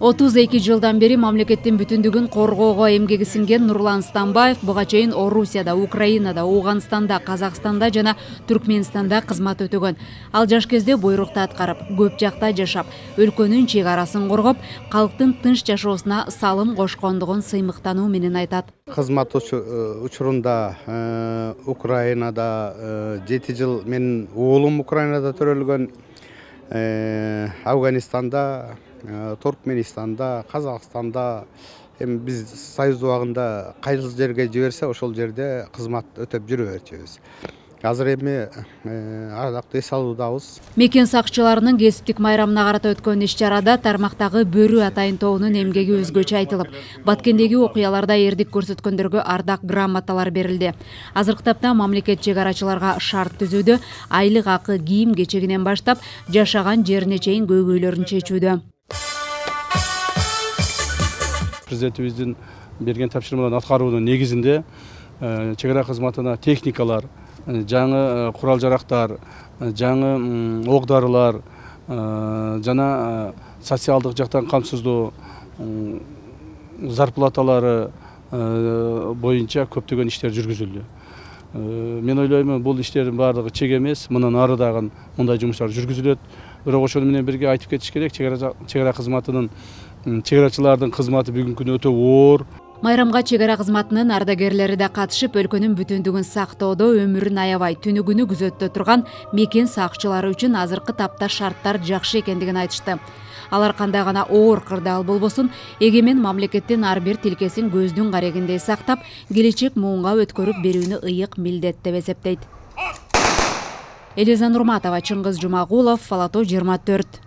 32 жылдан бери мамлекеттин бүтүндүгүн коргоого эмгеги сиңген Нурлан Станбаев буга чейин Орусияда, Украинада, Ауганстанда, Казакстанда жана Түркменстанда кызмат өтөгөн. Ал жаш кезде буйрукту аткарып, көп жакта жашап, өлкөнүн чек арасын коргоп, калктын тынч жашоосуна салым кошкондугун сыймыктануу менен айтат. Кызмат учурунда Украинада 7 жыл менин уулум Украинада төрөлгөн, Афганистанда, Туркменистанда, Казакстанда, биз Союз убагында кайсы жерге жиберсе, ошол жерде кызмат өтөп жүрө берчүбүз. Азыр эми ардактуу эс алуудабыз. Мекен сакчыларынын кесиптик майрамына карата өткөн иш-чарада тармактагы Бөрү атайын тобунун эмгеги өзгөчө айтылып, Баткендеги окуяларда эрдик көрсөткөндөргө ардак грамоталар берилди. Азыркы тапта мамлекет чек арачыларга шарт түзүүдө, айлык акы, кийим кечегинен баштап, жашаган жерине чейин көйгөйлөрүн чечүүдө. Президентибиздин берген тапшырмаларын аткаруунун негизинде чек ара кызматына техникалар, жаңы курал жарактар, жаңы ок дарылар жана социалдык жактан камсыздоо зарплаталары боюнча көптөгөн иштер жүргүзүлдү. Мен ойлойм, бул иштердин баардыгы чек эмес, мындан ары дагы мындай жумуштар жүргүзүлөт. Бирок ошону менен бирге айтып кетиш керек, чек ара кызматынын, чек арачылардын кызматы бүгүнкү күндө өтө оор. Майрамга чек ара кызматынын ардагерлери да катышып, өлкөнүн бүтүндүгүн сактоодо өмүрүн аябай түнү күнү күзөттө турган мекен сакчылары үчүн азыркы тапта шарттар жакшы экендигин айтышты. Алар кандай гана оор кырдаал болбосун, эгемен мамлекеттин ар бир тилкесин көздүн карегиндей сактап, келечек муунга өткөрүп берүүнү ыйык милдет деп эсептейт. Элиза Нурматова, Чыңгыз Жумагулов, Фалато 24.